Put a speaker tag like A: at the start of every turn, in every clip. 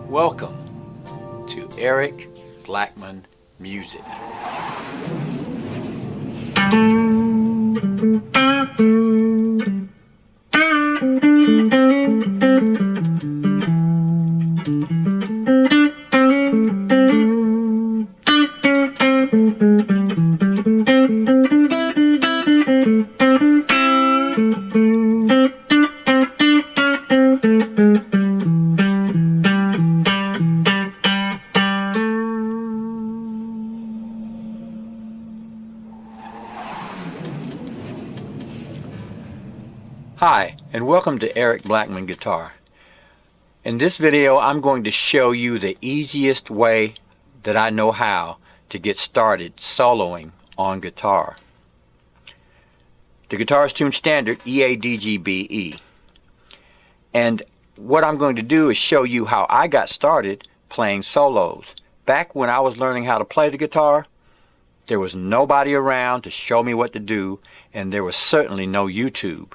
A: Welcome to Eric Blackmon Music. Hi, and welcome to Eric Blackmon Guitar. In this video, I'm going to show you the easiest way that I know how to get started soloing on guitar. The guitar is tuned standard E-A-D-G-B-E. And what I'm going to do is show you how I got started playing solos. Back when I was learning how to play the guitar, there was nobody around to show me what to do, and there was certainly no YouTube.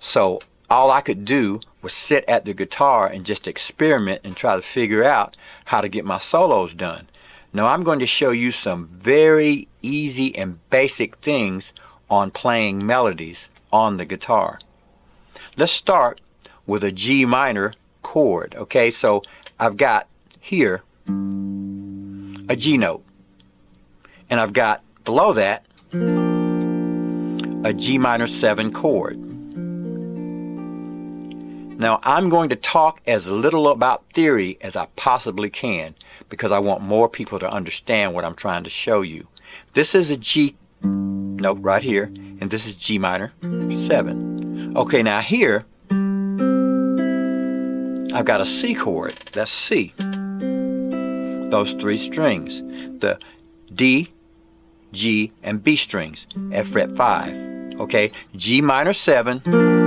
A: So all I could do was sit at the guitar and just experiment and try to figure out how to get my solos done. Now I'm going to show you some very easy and basic things on playing melodies on the guitar. Let's start with a G minor chord. Okay, so I've got here a G note, and I've got below that a G minor 7 chord. Now I'm going to talk as little about theory as I possibly can because I want more people to understand what I'm trying to show you. This is a G note right here, and this is G minor 7. Okay, now here I've got a C chord. That's C. Those three strings, the D, G, and B strings at fret 5. Okay, G minor 7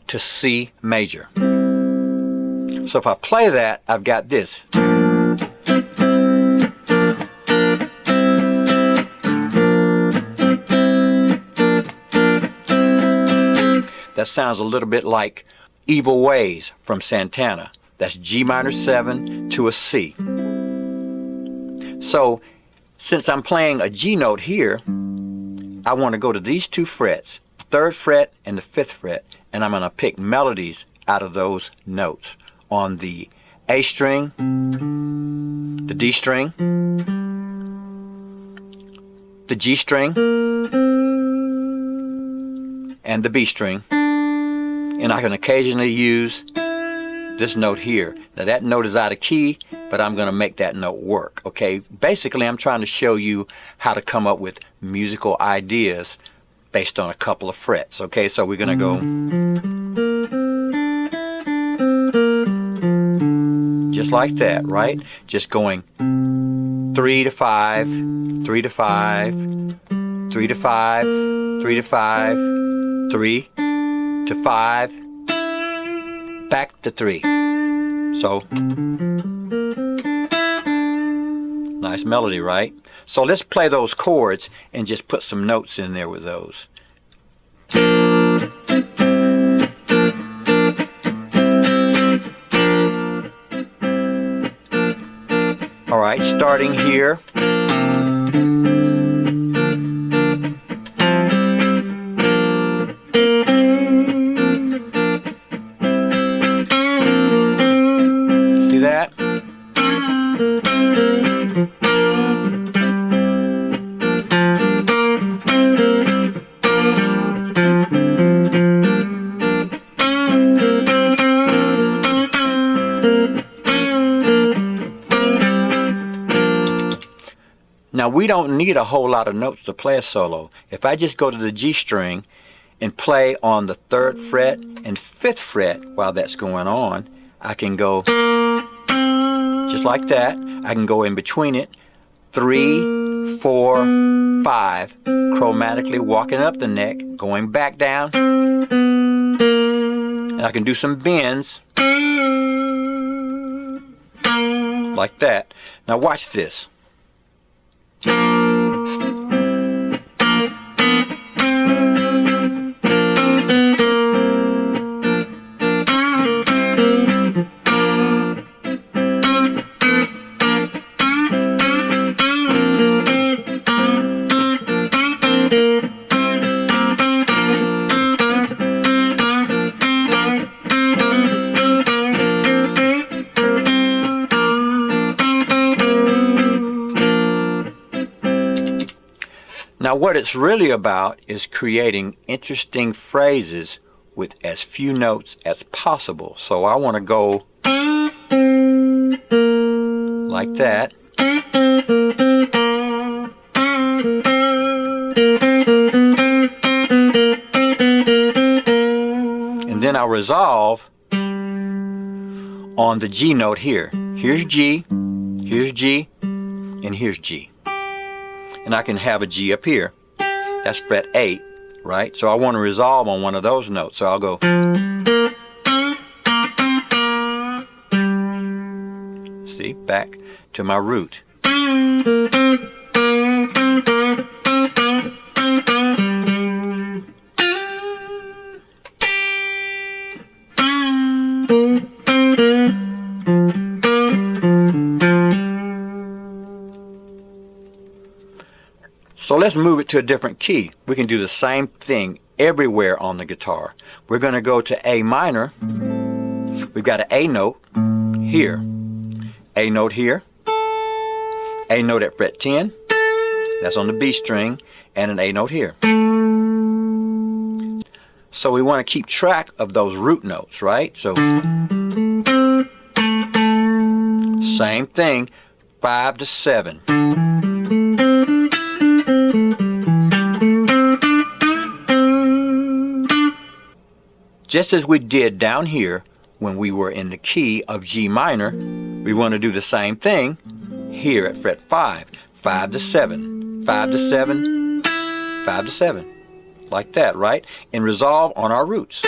A: to C major. So if I play that, I've got this. That sounds a little bit like Evil Ways from Santana. That's G minor 7 to a C. So since I'm playing a G note here, I want to go to these two frets, 3rd fret and the 5th fret, and I'm going to pick melodies out of those notes on the A string, the D string, the G string, and the B string, and I can occasionally use this note here. Now that note is out of key, but I'm going to make that note work. Okay, basically I'm trying to show you how to come up with musical ideas based on a couple of frets. Okay, so we're going to go just like that, right? Just going 3 to 5, 3 to 5, 3 to 5, 3 to 5, 3 to 5, back to 3. So, nice melody, right? So let's play those chords and just put some notes in there with those. All right, starting here. See that? Now we don't need a whole lot of notes to play a solo. If I just go to the G string and play on the 3rd fret and 5th fret while that's going on, I can go just like that. I can go in between it 3, 4, 5, chromatically walking up the neck, going back down, and I can do some bends like that. Now watch this. Now what it's really about is creating interesting phrases with as few notes as possible. So I want to go like that. And then I'll resolve on the G note here. Here's G, and here's G. And I can have a G up here. That's fret 8, right? So I want to resolve on one of those notes. So I'll go. See, back to my root. So let's move it to a different key. We can do the same thing everywhere on the guitar. We're going to go to A minor. We've got an A note here, A note here, A note at fret 10, that's on the B string, and an A note here. So we want to keep track of those root notes, right? So same thing, 5 to 7. Just as we did down here when we were in the key of G minor, we want to do the same thing here at fret 5. 5 to 7, 5 to 7, 5 to 7. Like that, right? And resolve on our roots.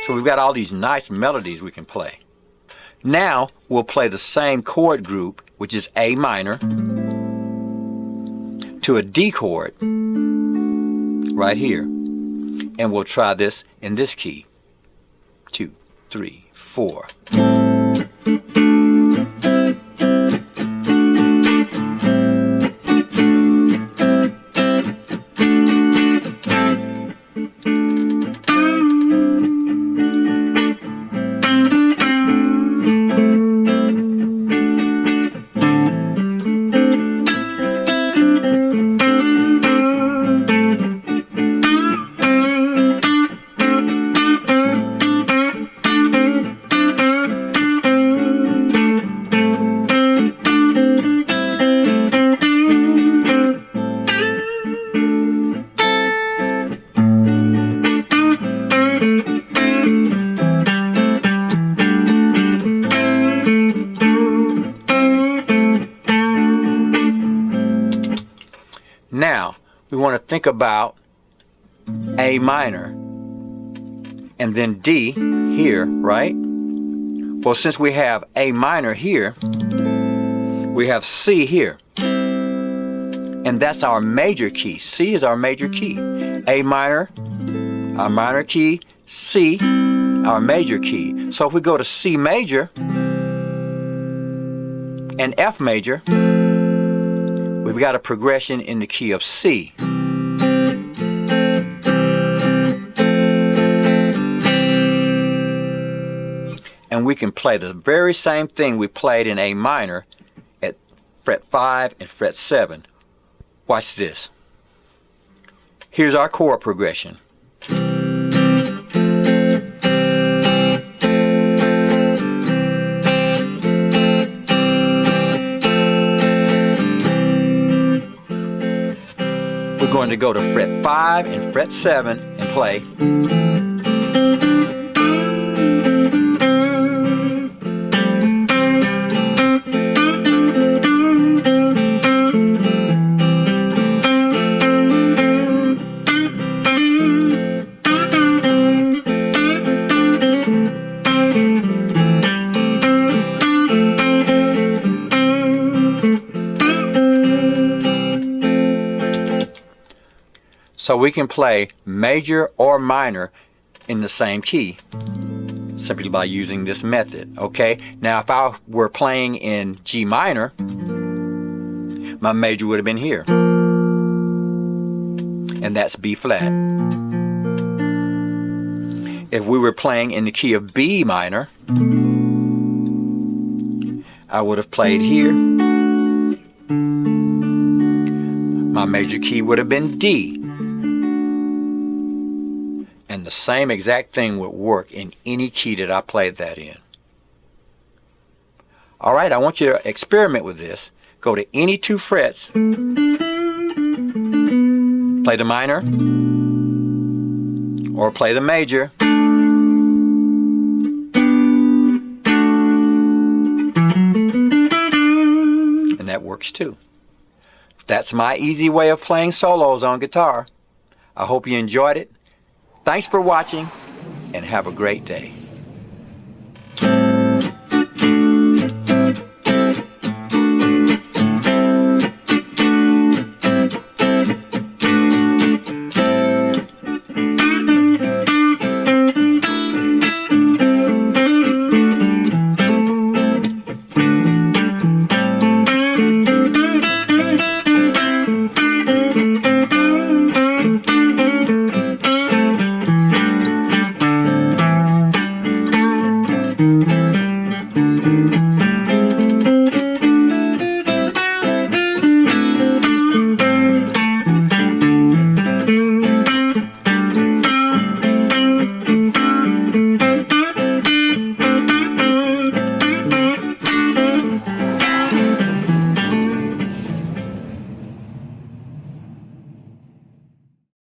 A: So we've got all these nice melodies we can play. Now we'll play the same chord group, which is A minor, to a D chord right here. And we'll try this in this key. 2, 3, 4. Now, we want to think about A minor and then D here, right? Well, since we have A minor here, we have C here. And that's our major key. C is our major key. A minor, our minor key, C, our major key. So if we go to C major and F major, we've got a progression in the key of C. And we can play the very same thing we played in A minor at fret 5 and fret 7. Watch this. Here's our chord progression. We're going to go to fret 5 and fret 7 and play. So we can play major or minor in the same key simply by using this method, okay? Now if I were playing in G minor, my major would have been here. And that's B flat. If we were playing in the key of B minor, I would have played here. my major key would have been D. And the same exact thing would work in any key that I played that in. Alright, I want you to experiment with this. Go to any 2 frets, play the minor, or play the major. And that works too. That's my easy way of playing solos on guitar. I hope you enjoyed it. Thanks for watching, and have a great day.